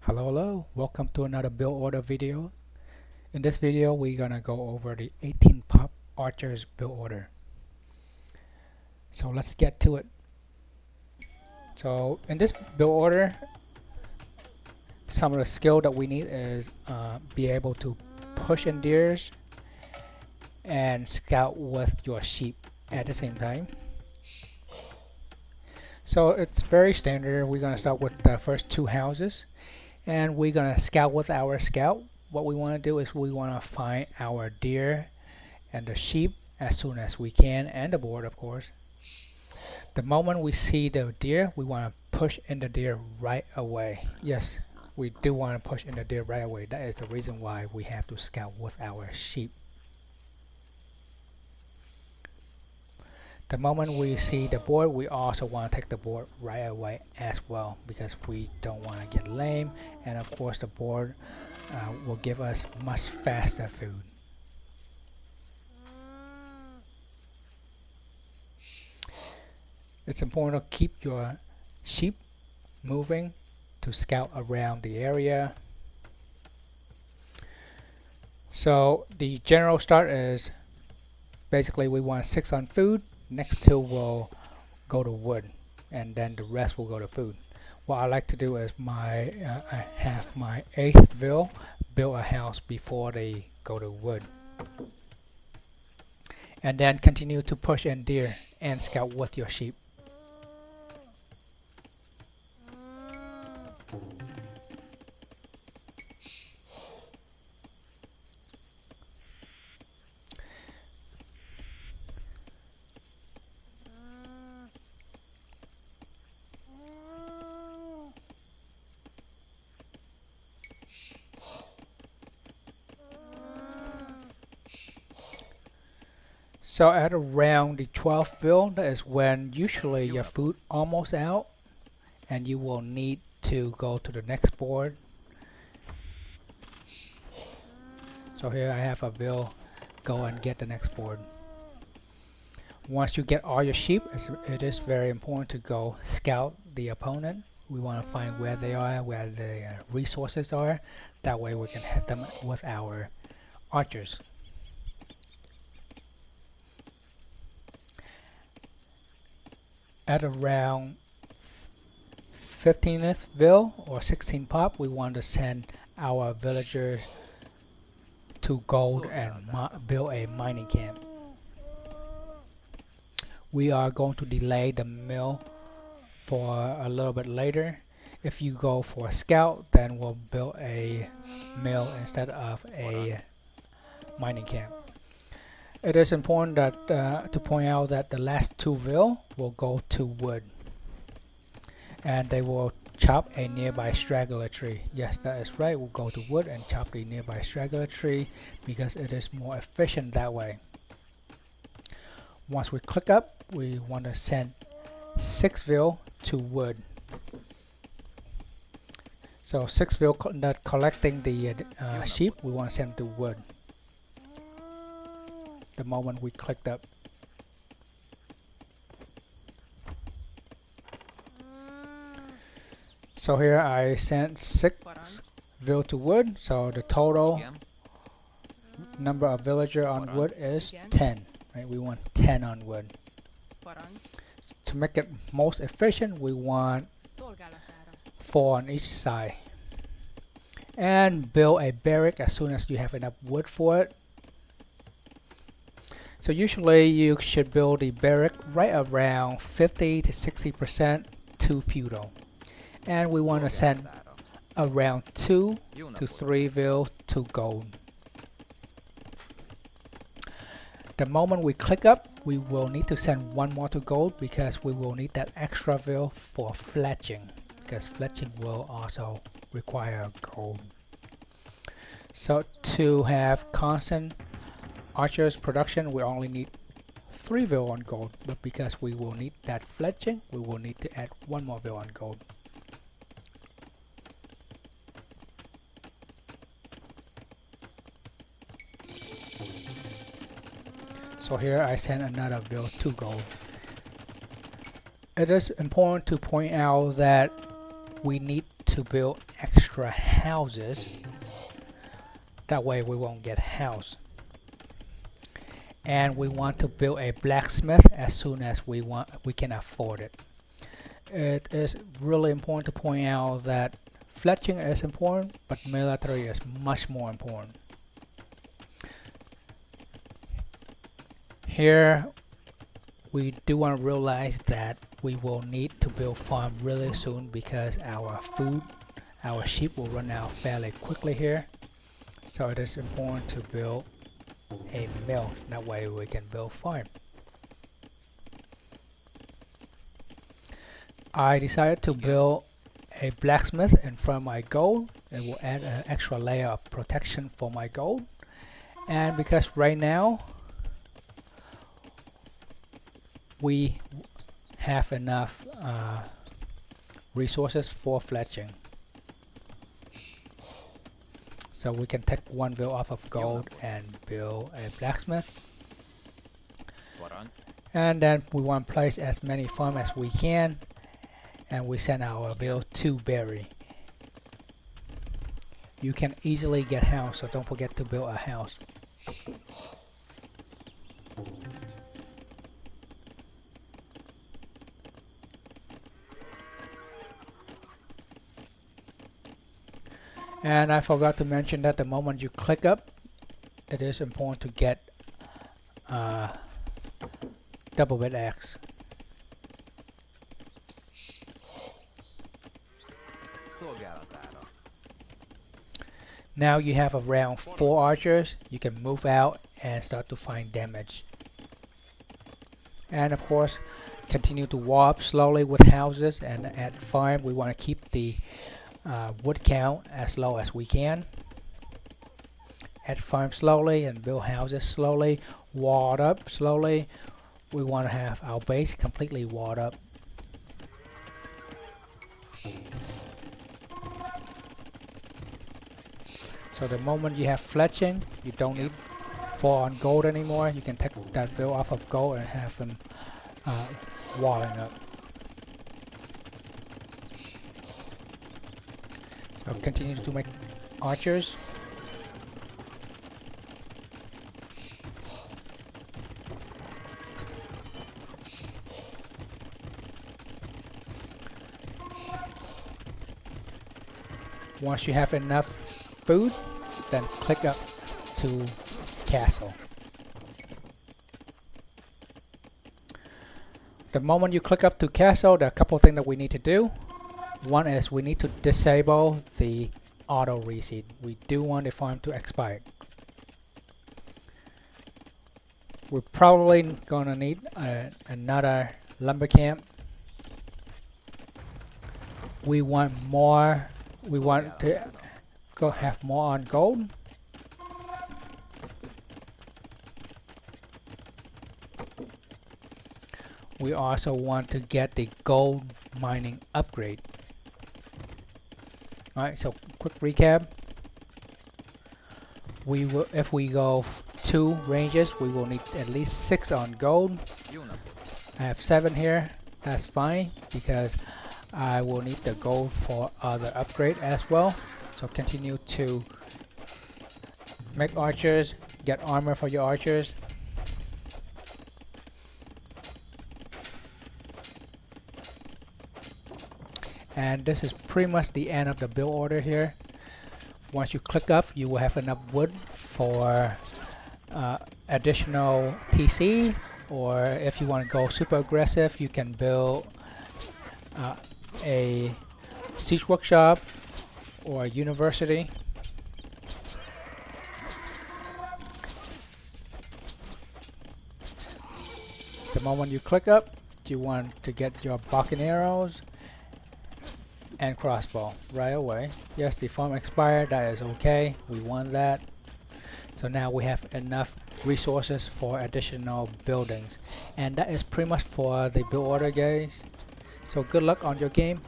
Hello, welcome to another build order video. In this video we're gonna go over the 18 pop archers build order. So let's get to it. So in this build order, some of the skill that we need is be able to push in deers and scout with your sheep at the same time. So it's very standard. We're gonna start with the first two houses. And we're gonna scout with our scout. What we want to do is we want to find our deer and the sheep as soon as we can, and the board of course. The moment we see the deer, we want to push in the deer right away. Yes, we do want to push in the deer right away. That is the reason why we have to scout with our sheep. The moment we see the board, we also want to take the board right away as well, because we don't want to get lame, and of course the board will give us much faster food. It's important to keep your sheep moving to scout around the area. So the general start is basically we want 6 on food. Next 2 will go to wood, and then the rest will go to food. What I like to do is I have my 8th ville build a house before they go to wood, and then continue to push in deer and scout with your sheep. So at around the 12th ville, that is when usually your food almost out, and you will need to go to the next board. So here I have a ville, go and get the next board. Once you get all your sheep, it is very important to go scout the opponent. We want to find where they are, where the resources are. That way we can hit them with our archers. At around 15th ville or 16 pop, we want to send our villagers to gold and build a mining camp. We are going to delay the mill for a little bit later. If you go for a scout, then we'll build a mill instead of a mining camp. It is important that to point out that the last 2 ville will go to wood, and they will chop a nearby straggler tree. Yes, that is right, we'll go to wood and chop the nearby straggler tree because it is more efficient that way. Once we click up, we want to send 6 ville to wood. So 6 ville that collecting the sheep, we want to send to wood the moment we clicked up. So here I sent 6 ville to wood, so the total number of villager on wood is 10. Right? We want 10 on wood. To make it most efficient, we want 4 on each side. And build a barrack as soon as you have enough wood for it. So usually you should build the barrack right around 50 to 60% to feudal. And we want to send around 2 to 3 ville to gold. The moment we click up, we will need to send 1 more to gold because we will need that extra ville for fletching, because fletching will also require gold. So to have constant archers production, we only need 3 ville on gold, but because we will need that fletching, we will need to add 1 more ville on gold. So here I send another ville to gold. It is important to point out that we need to build extra houses. That way we won't get house. And we want to build a blacksmith as soon as we can afford it. It is really important to point out that fletching is important, but military is much more important. Here we do want to realize that we will need to build farm really soon because our sheep will run out fairly quickly here. So it is important to build a mill, that way we can build farm. I decided to build a blacksmith in front of my gold. It will add an extra layer of protection for my gold. And because right now we have enough resources for fletching, so we can take one bill off of gold and build a blacksmith. And then we want to place as many farms as we can, and we send our bill to Berry. You can easily get house, so don't forget to build a house. And I forgot to mention that the moment you click up, it is important to get double bit X. Now you have around 4 archers. You can move out and start to find damage. And of course, continue to warp slowly with houses, and at farm we want to keep the wood count as low as we can. Add farm slowly and build houses slowly. Walled up slowly. We want to have our base completely walled up. So the moment you have fletching, you don't need 4 on gold anymore. You can take that bill off of gold and have them walling up. So continue to make archers. Once you have enough food, then click up to castle. The moment you click up to castle, there are a couple of things that we need to do. One is we need to disable the auto reseed. We do want the farm to expire. We're probably gonna need another lumber camp. We want more. We want to go have more on gold. We also want to get the gold mining upgrade. Alright, so quick recap. We will, if we go 2 ranges, we will need at least 6 on gold. I have 7 here. That's fine because I will need the gold for other upgrade as well. So continue to make archers, get armor for your archers. And this is pretty much the end of the build order here. Once you click up, you will have enough wood for additional TC, or if you want to go super aggressive, you can build a siege workshop or a university. The moment you click up, you want to get your bow and arrows and crossbow right away. Yes, the farm expired, that is okay, we want that. So now we have enough resources for additional buildings, and that is pretty much for the build order, guys. So good luck on your game.